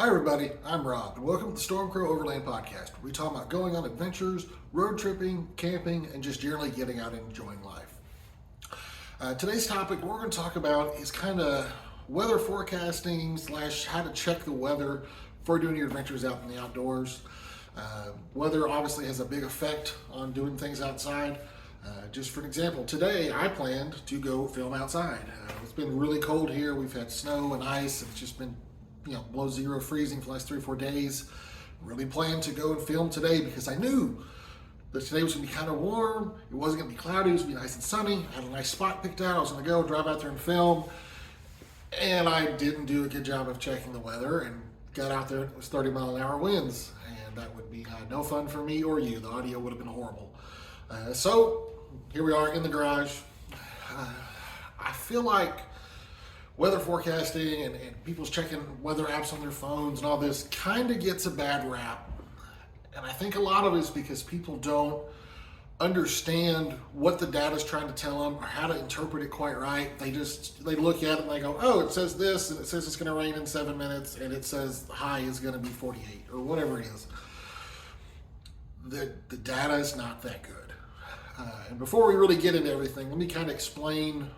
Hi everybody, I'm Rob, and welcome to the Storm Crow Overland Podcast, where we talk about going on adventures, road tripping, camping, and just generally getting out and enjoying life. Today's topic we're going to talk about is kind of weather forecasting / how to check the weather for doing your adventures out in the outdoors. Weather obviously has a big effect on doing things outside. Just for an example, today I planned to go film outside. It's been really cold here. We've had snow and ice. It's just been below zero freezing for the last 3 or 4 days. Really planned to go and film today because I knew that today was going to be kind of warm. It wasn't going to be cloudy. It was going to be nice and sunny. I had a nice spot picked out. I was going to go drive out there and film. And I didn't do a good job of checking the weather and got out there. It was 30-mile-an-hour winds. And that would be no fun for me or you. The audio would have been horrible. So here we are in the garage. I feel like weather forecasting and people's checking weather apps on their phones and all this kind of gets a bad rap. And I think a lot of it is because people don't understand what the data is trying to tell them or how to interpret it quite right. They look at it and they go, oh, it says this and it says it's going to rain in 7 minutes and it says the high is going to be 48 or whatever it is. The data is not that good. And before we really get into everything, let me kind of explain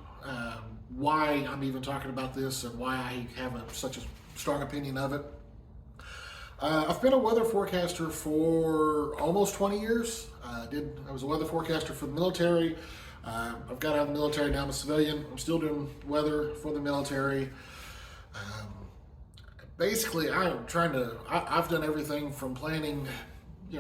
why I'm even talking about this and why I have such a strong opinion of it. I've been a weather forecaster for almost 20 years. I was a weather forecaster for the military. I've got out of the military, now I'm a civilian. I'm still doing weather for the military. Basically, I've done everything from planning,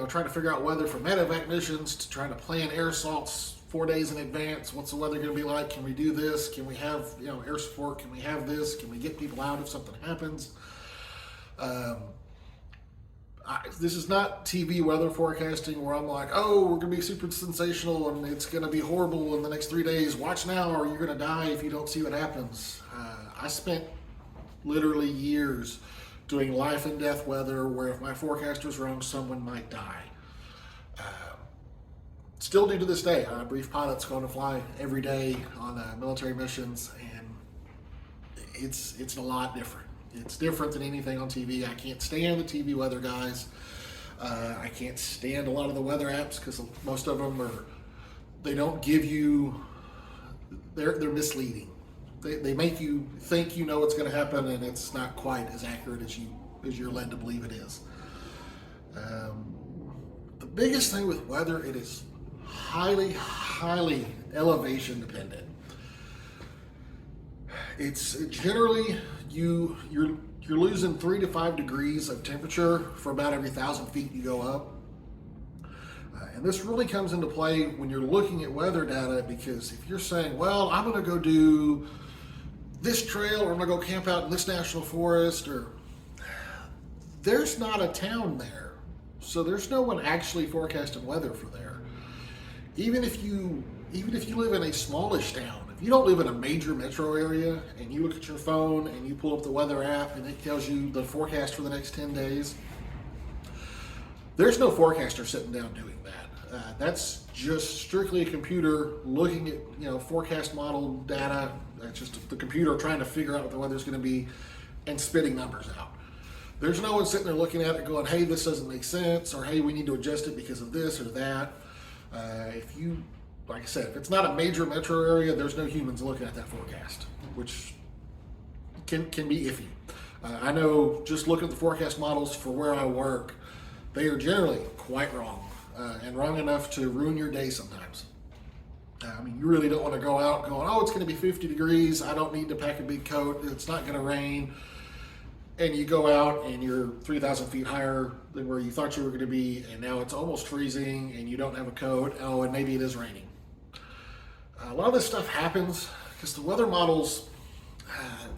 trying to figure out weather for medevac missions to trying to plan air assaults 4 days in advance. What's the weather going to be like? Can we do this? Can we have air support? Can we have this? Can we get people out if something happens? This is not TV weather forecasting where I'm like, oh, we're going to be super sensational and it's going to be horrible in the next 3 days. Watch now or you're going to die if you don't see what happens. I spent literally years doing life and death weather where if my forecast was wrong, someone might die. Still do to this day. I'm a brief pilot's going to fly every day on military missions, and it's a lot different. It's different than anything on TV. I can't stand the TV weather guys. I can't stand a lot of the weather apps because most of them they don't give you, they're misleading. They make you think you know what's going to happen, and it's not quite as accurate as you're led to believe it is. The biggest thing with weather, it is highly elevation dependent. It's generally you're losing 3 to 5 degrees of temperature for about every 1,000 feet you go up. And this really comes into play when you're looking at weather data, because if you're saying, well, I'm going to go do this trail or I'm going to go camp out in this national forest, or there's not a town there. So there's no one actually forecasting weather for there. Even if you live in a smallish town, if you don't live in a major metro area and you look at your phone and you pull up the weather app and it tells you the forecast for the next 10 days, there's no forecaster sitting down doing that. That's just strictly a computer looking at forecast model data. That's just the computer trying to figure out what the weather's going to be and spitting numbers out. There's no one sitting there looking at it going, hey, this doesn't make sense, or hey, we need to adjust it because of this or that. Like I said, if it's not a major metro area, there's no humans looking at that forecast, which can be iffy. I know just looking at the forecast models for where I work, they are generally quite wrong, and wrong enough to ruin your day sometimes. You really don't want to go out going, oh, it's going to be 50 degrees. I don't need to pack a big coat. It's not going to rain. And you go out and you're 3,000 feet higher than where you thought you were going to be, and now it's almost freezing and you don't have a coat. Oh, and maybe it is raining. A lot of this stuff happens because the weather models,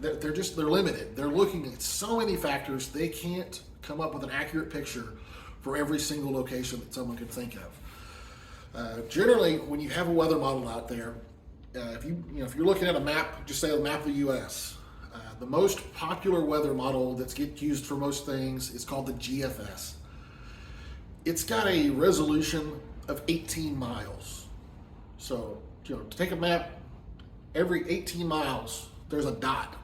they're limited. They're looking at so many factors, they can't come up with an accurate picture for every single location that someone can think of. Generally, when you have a weather model out there, if you're looking at a map, just say a map of the U.S., the most popular weather model that's used for most things is called the GFS. It's got a resolution of 18 miles. So, to take a map, every 18 miles, there's a dot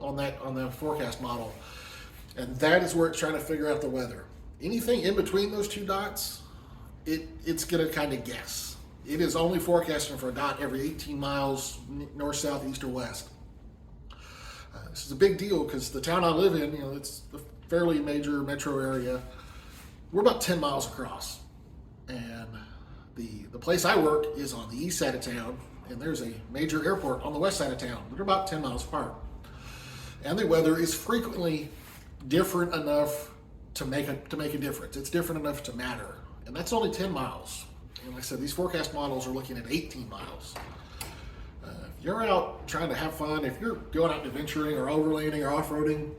on the forecast model. And that is where it's trying to figure out the weather. Anything in between those two dots, it's going to kind of guess. It is only forecasting for a dot every 18 miles north, south, east, or west. This is a big deal because the town I live in, it's a fairly major metro area. We're about 10 miles across. And the place I work is on the east side of town, and there's a major airport on the west side of town. They're about 10 miles apart. And the weather is frequently different enough to make a difference. It's different enough to matter. And that's only 10 miles. And like I said, these forecast models are looking at 18 miles. If you're out trying to have fun, if you're going out adventuring or overlanding or off-roading,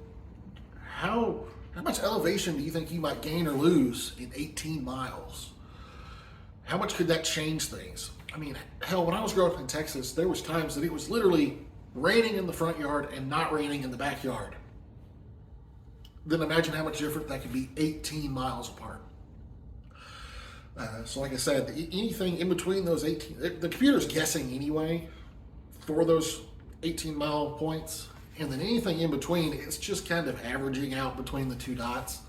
how much elevation do you think you might gain or lose in 18 miles? How much could that change things? I mean, hell, when I was growing up in Texas, there was times that it was literally raining in the front yard and not raining in the backyard. Then imagine how much different that could be 18 miles apart. So like I said, anything in between those 18, the computer's guessing anyway for those 18-mile points, and then anything in between, it's just kind of averaging out between the two dots.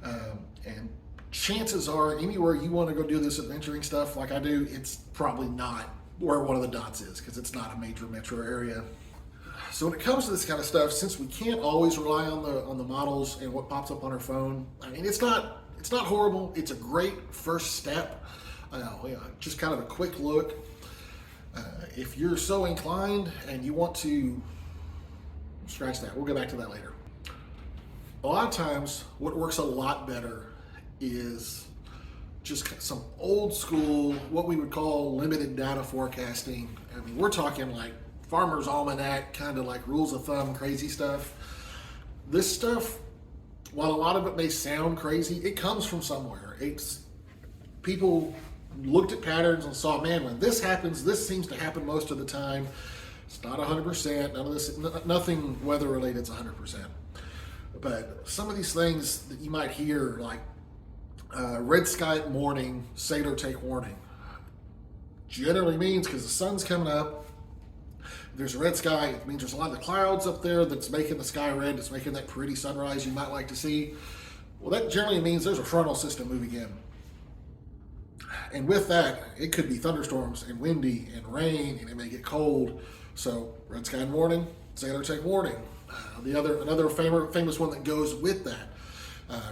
And chances are, anywhere you want to go do this adventuring stuff like I do, it's probably not where one of the dots is, because it's not a major metro area. So when it comes to this kind of stuff, since we can't always rely on the models and what pops up on our phone, I mean, it's not horrible. It's a great first step. Just kind of a quick look. If you're so inclined and you want to scratch that, we'll go back to that later. A lot of times, what works a lot better is just some old school, what we would call limited data forecasting. I mean, we're talking like Farmer's Almanac, kind of like rules of thumb, crazy stuff. This stuff, while a lot of it may sound crazy, it comes from somewhere. People looked at patterns and saw, man, when this happens, this seems to happen most of the time. It's not 100%. None of this, nothing weather related is 100%. But some of these things that you might hear, like red sky at morning, sailor take warning, generally means because the sun's coming up. If there's a red sky, it means there's a lot of clouds up there that's making the sky red. It's making that pretty sunrise you might like to see. Well, that generally means there's a frontal system moving in. And with that, it could be thunderstorms and windy and rain, and it may get cold. So red sky in the morning, sailor take warning. Another famous one that goes with that,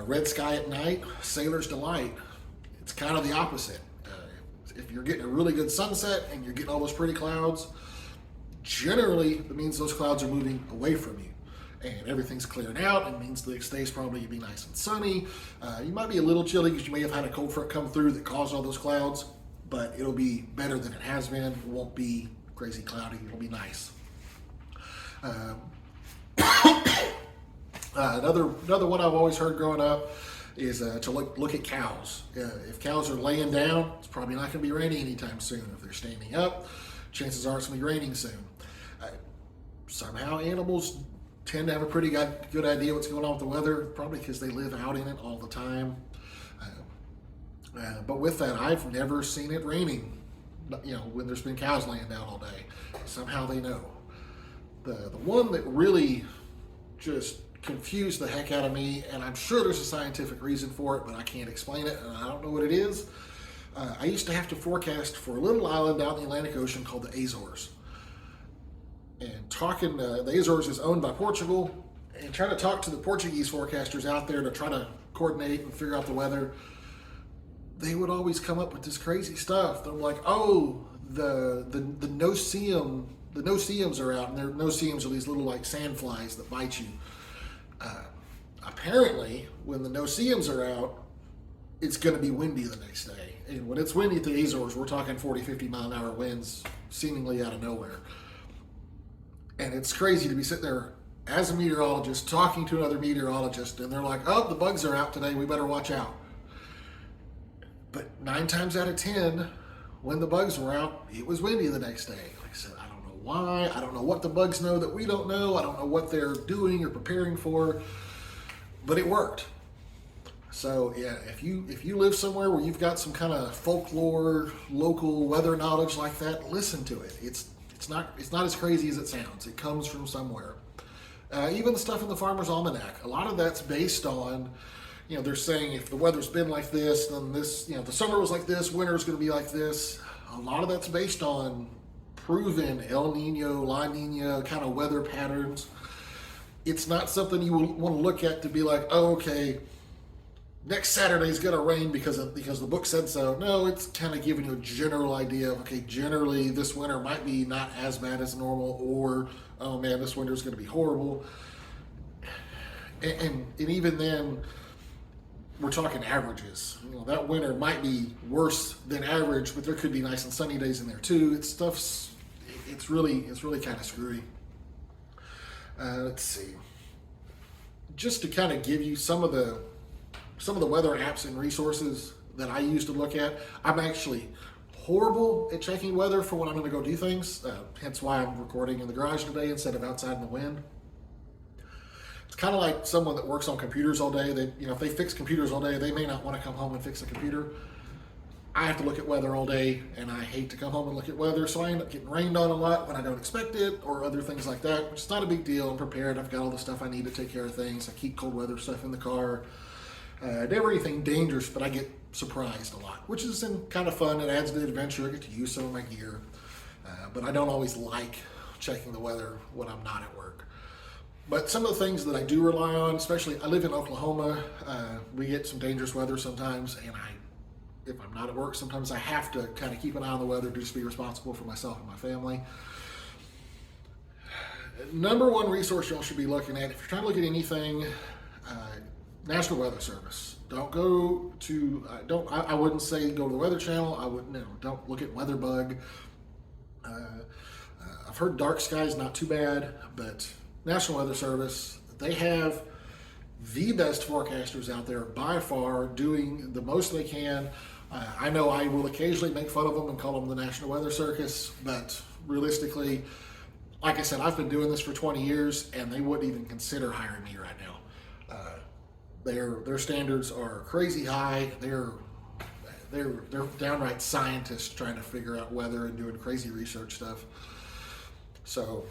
red sky at night, sailor's delight. It's kind of the opposite. If you're getting a really good sunset and you're getting all those pretty clouds, generally that means those clouds are moving away from you and everything's clearing out. It means the next day's probably be nice and sunny. You might be a little chilly because you may have had a cold front come through that caused all those clouds, but it'll be better than it has been. It won't be crazy cloudy. It'll be nice. Another one I've always heard growing up is to look at cows. If cows are laying down, it's probably not going to be raining anytime soon. If they're standing up, chances are it's going to be raining soon. Somehow animals tend to have a pretty good idea what's going on with the weather, probably because they live out in it all the time. But with that, I've never seen it raining, when there's been cows laying down all day. Somehow they know. The one that really just confused the heck out of me, and I'm sure there's a scientific reason for it, but I can't explain it, and I don't know what it is. I used to have to forecast for a little island out in the Atlantic Ocean called the Azores. And the Azores is owned by Portugal, and trying to talk to the Portuguese forecasters out there to try to coordinate and figure out the weather, they would always come up with this crazy stuff. They're like, oh, the no-see-ums are out, and no-see-ums are these little like sand flies that bite you. Apparently, when the no-see-ums are out, it's going to be windy the next day. And when it's windy at the Azores, we're talking 40, 50 mile an hour winds, seemingly out of nowhere. And it's crazy to be sitting there as a meteorologist talking to another meteorologist, and they're like, oh, the bugs are out today, we better watch out. But 9 times out of 10, when the bugs were out, it was windy the next day. Like I said, I don't know why. I don't know what the bugs know that we don't know. I don't know what they're doing or preparing for, but it worked. So yeah, if you live somewhere where you've got some kind of folklore, local weather knowledge like that, listen to it. It's not as crazy as it sounds. It comes from somewhere. even the stuff in the Farmer's Almanac. A lot of that's based on, they're saying if the weather's been like this, then this, the summer was like this, winter is going to be like this. A lot of that's based on proven El Nino, La Nina kind of weather patterns. It's not something you want to look at to be like, oh, okay, next Saturday's going to rain because the book said so. No, it's kind of giving you a general idea of, okay, generally this winter might be not as bad as normal, or, oh man, this winter is going to be horrible. And even then, we're talking averages. That winter might be worse than average, but there could be nice and sunny days in there too. It's really kind of screwy. Let's see. Just to kind of give you some of the weather apps and resources that I use to look at. I'm actually horrible at checking weather for when I'm going to go do things. Hence why I'm recording in the garage today instead of outside in the wind. It's kind of like someone that works on computers all day. If they fix computers all day, they may not want to come home and fix a computer. I have to look at weather all day, and I hate to come home and look at weather, so I end up getting rained on a lot when I don't expect it, or other things like that, which is not a big deal. I'm prepared. I've got all the stuff I need to take care of things. I keep cold weather stuff in the car. Never anything dangerous, but I get surprised a lot, which is kind of fun. It adds to the adventure. I get to use some of my gear, but I don't always like checking the weather when I'm not at work. But some of the things that I do rely on, especially I live in Oklahoma, we get some dangerous weather sometimes, and if I'm not at work, sometimes I have to kind of keep an eye on the weather to just be responsible for myself and my family. Number one resource y'all should be looking at, if you're trying to look at anything, National Weather Service. Don't go to, I wouldn't say go to the Weather Channel. Don't look at WeatherBug. I've heard dark skies not too bad, but National Weather Service, they have the best forecasters out there by far, doing the most they can. I know I will occasionally make fun of them and call them the National Weather Circus, but realistically, like I said, I've been doing this for 20 years, and they wouldn't even consider hiring me right now. Their standards are crazy high. They're downright scientists trying to figure out weather and doing crazy research stuff. So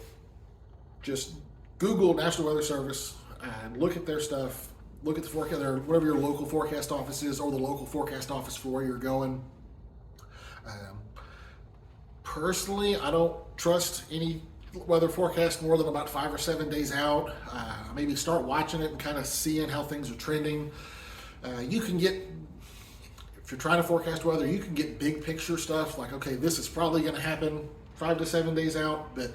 just Google National Weather Service and look at their stuff. Look at the forecast, or whatever your local forecast office is, or the local forecast office for where you're going. Personally, I don't trust any weather forecast more than about 5 or 7 days out. Maybe start watching it and kind of seeing how things are trending. You can get, if you're trying to forecast weather, you can get big picture stuff like, okay, this is probably going to happen 5 to 7 days out, but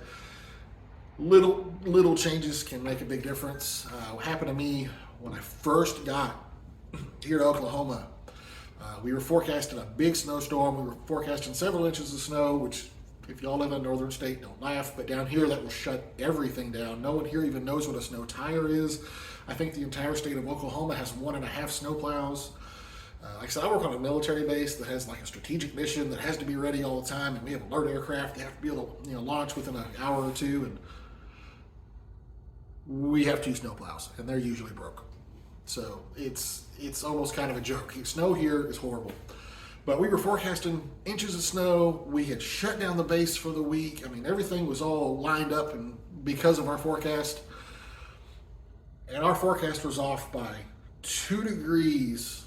little changes can make a big difference. What happened to me when I first got here to Oklahoma, we were forecasting a big snowstorm. We were forecasting several inches of snow, which, if y'all live in a northern state, don't laugh, but down here that will shut everything down. No one here even knows what a snow tire is. I think the entire state of Oklahoma has 1.5 snow plows. Like I said, I work on a military base that has like a strategic mission that has to be ready all the time, and we have alert aircraft that have to be able to launch within an hour or two, and we have 2 snow plows, and they're usually broke. So it's almost kind of a joke. Snow here is horrible. But we were forecasting inches of snow. We had shut down the base for the week. I mean, everything was all lined up, and because of our forecast. And our forecast was off by 2 degrees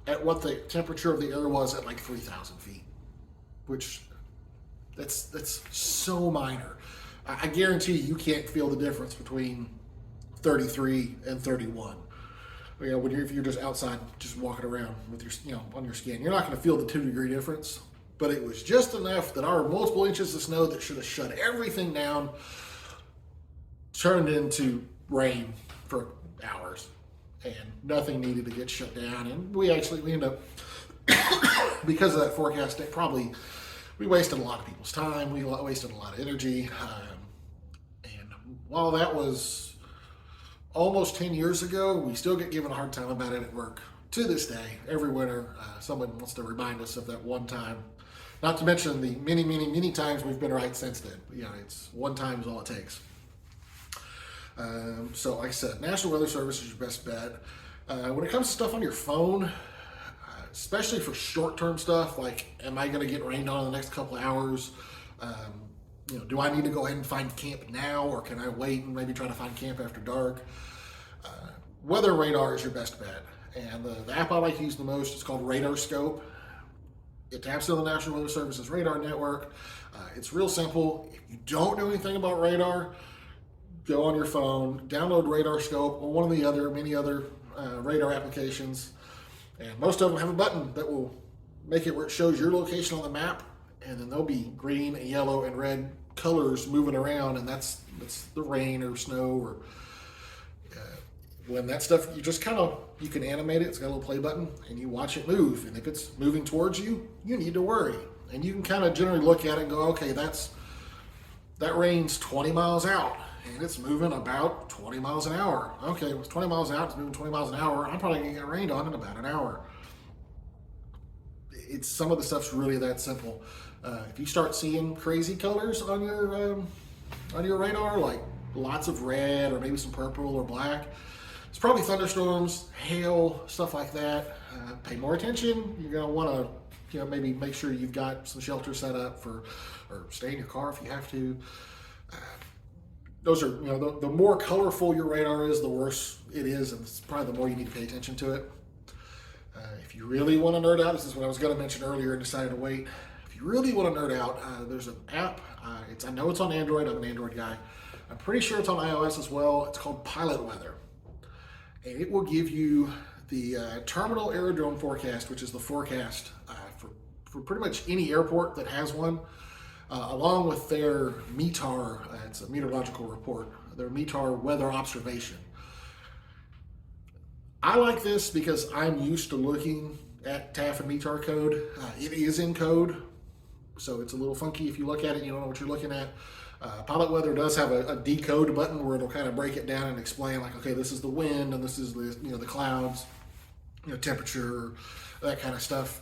at what the temperature of the air was at like 3,000 feet, which that's so minor. I guarantee you can't feel the difference between 33 and 31. If you're just outside, just walking around with your, on your skin, you're not going to feel the 2 degree difference. But it was just enough that our multiple inches of snow that should have shut everything down turned into rain for hours, and nothing needed to get shut down. And we ended up, because of that forecast, we wasted a lot of people's time. We wasted a lot of energy. And while that was almost 10 years ago, we still get given a hard time about it at work. To this day, every winter, someone wants to remind us of that one time. Not to mention the many, many, many times we've been right since then. It's one time is all it takes. So like I said, National Weather Service is your best bet. When it comes to stuff on your phone, especially for short-term stuff, like am I going to get rained on in the next couple of hours? do I need to go ahead and find camp now, or can I wait and maybe try to find camp after dark? Weather radar is your best bet. And the app I like to use the most is called Radarscope. It taps into the National Weather Service's radar network. It's real simple. If you don't know anything about radar, go on your phone, download Radarscope or one of the many other radar applications. And most of them have a button that will make it where it shows your location on the map, and then there'll be green and yellow and red colors moving around, and that's the rain or snow, or when that stuff, you can animate it. It's got a little play button, and you watch it move. And if it's moving towards you, you need to worry. And you can kind of generally look at it and go, okay, that rain's 20 miles out, and it's moving about 20 miles an hour. Okay, it's 20 miles out, it's moving 20 miles an hour. I'm probably gonna get rained on in about an hour. Some of the stuff's really that simple. If you start seeing crazy colors on your radar, like lots of red or maybe some purple or black, it's probably thunderstorms, hail, stuff like that. Pay more attention. You're gonna want to, maybe make sure you've got some shelter set up or stay in your car if you have to. Those are, the more colorful your radar is, the worse it is, and it's probably the more you need to pay attention to it. If you really want to nerd out, this is what I was going to mention earlier and decided to wait. If you really want to nerd out, there's an app. I know it's on Android. I'm an Android guy. I'm pretty sure it's on iOS as well. It's called Pilot Weather. And it will give you the terminal aerodrome forecast, which is the forecast for pretty much any airport that has one, along with their METAR, it's a meteorological report, their METAR weather observation. I like this because I'm used to looking at TAF and METAR code. It is in code, so it's a little funky if you look at it, you don't know what you're looking at. Pilot Weather does have a decode button where it'll kind of break it down and explain, like, okay, this is the wind and this is the clouds, temperature, that kind of stuff.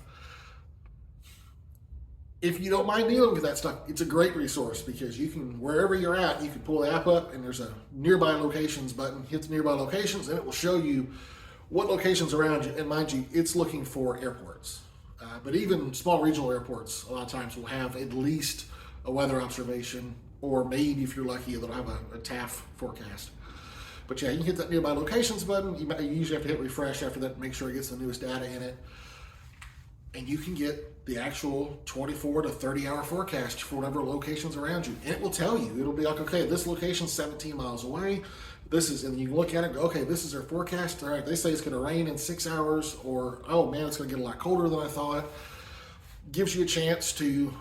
If you don't mind dealing with that stuff, it's a great resource because you can, wherever you're at, you can pull the app up and there's a nearby locations button, hit the nearby locations, and it will show you what locations around you. And mind you, it's looking for airports. But even small regional airports a lot of times will have at least a weather observation, or maybe if you're lucky, they'll have a TAF forecast. But yeah, you can hit that nearby locations button. You usually have to hit refresh after that to make sure it gets the newest data in it. And you can get the actual 24 to 30 hour forecast for whatever locations around you. And it will tell you, it'll be like, okay, this location's 17 miles away. And you can look at it and go, okay, this is their forecast. All right, they say it's going to rain in 6 hours, or, oh man, it's going to get a lot colder than I thought. Gives you a chance to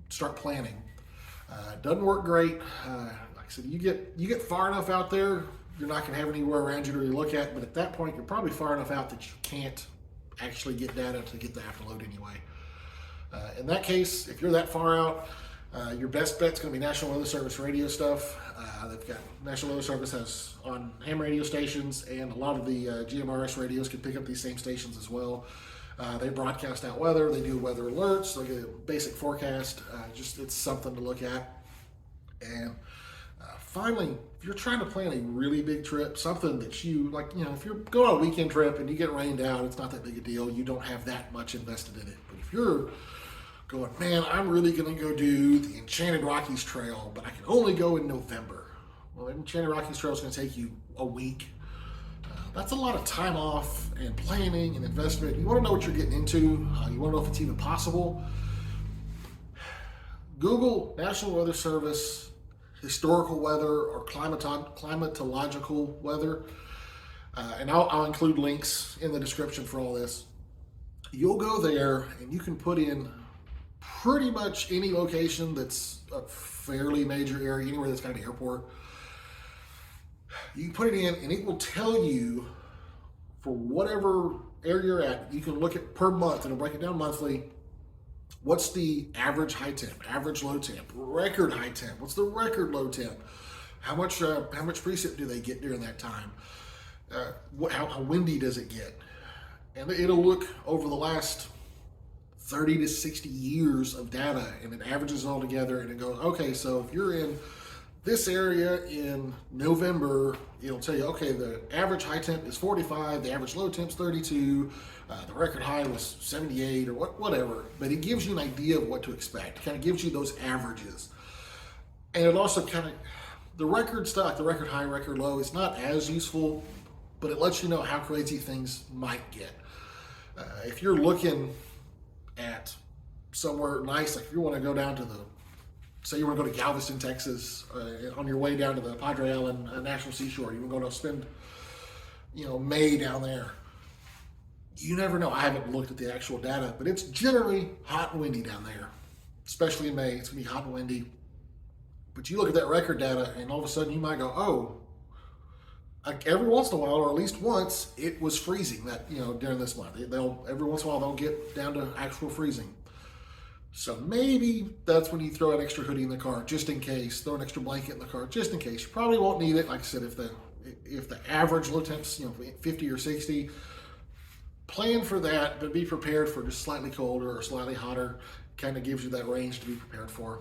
start planning. Doesn't work great. Like I said, you get far enough out there, you're not going to have anywhere around you to really look at, but at that point, you're probably far enough out that you can't actually get data to get the app to load anyway. In that case, if you're that far out, your best bet's going to be National Weather Service radio stuff. They've got National Weather Service has on ham radio stations, and a lot of the GMRS radios can pick up these same stations as well. They broadcast out weather. They do weather alerts. They get a basic forecast. It's something to look at. And finally, if you're trying to plan a really big trip, something that you like, if you're going on a weekend trip and you get rained out, it's not that big a deal. You don't have that much invested in it. But if you're going, man, I'm really going to go do the Enchanted Rockies Trail, but I can only go in November. Well, the Enchanted Rockies Trail is going to take you a week. That's a lot of time off and planning and investment. You want to know what you're getting into. You want to know if it's even possible. Google National Weather Service historical weather or climatological weather, and I'll include links in the description for all this. You'll go there and you can put in pretty much any location that's a fairly major area, anywhere that's got an airport. You can put it in and it will tell you for whatever area you're at. You can look at per month and it'll break it down monthly. What's the average high temp, average low temp, record high temp? What's the record low temp? How much precip do they get during that time? How windy does it get? And it'll look over the last 30 to 60 years of data, and it averages it all together, and it goes, okay, so if you're in this area in November, it'll tell you, okay, the average high temp is 45, the average low temp is 32, the record high was 78 or whatever. But it gives you an idea of what to expect. It kind of gives you those averages. And it also kind of, the record stuff, the record high, record low, is not as useful, but it lets you know how crazy things might get. If you're looking at somewhere nice, like if you want to go down to say you want to go to Galveston, Texas, on your way down to the Padre Island National Seashore, you want to go to spend, May down there. You never know. I haven't looked at the actual data, but it's generally hot and windy down there, especially in May. It's going to be hot and windy. But you look at that record data, and all of a sudden you might go, oh, like every once in a while, or at least once, it was freezing during this month. Every once in a while they'll get down to actual freezing. So maybe that's when you throw an extra hoodie in the car, just in case. Throw an extra blanket in the car, just in case. You probably won't need it. Like I said, if the average low temps, 50 or 60, plan for that, but be prepared for just slightly colder or slightly hotter. Kind of gives you that range to be prepared for.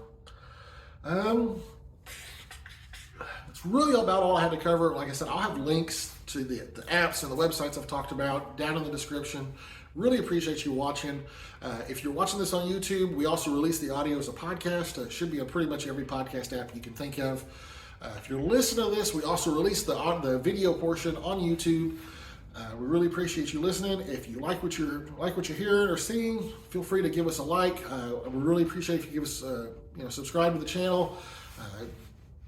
It's really about all I had to cover. Like I said, I'll have links to the apps and the websites I've talked about down in the description. Really appreciate you watching. If you're watching this on YouTube, we also release the audio as a podcast. It should be on pretty much every podcast app you can think of. If you're listening to this, we also release the video portion on YouTube. We really appreciate you listening. If you like what you're hearing or seeing, feel free to give us a like. We really appreciate if you give us subscribe to the channel.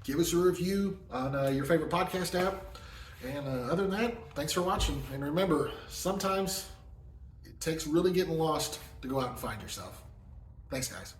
Give us a review on your favorite podcast app. And other than that, thanks for watching. And remember, sometimes it takes really getting lost to go out and find yourself. Thanks, guys.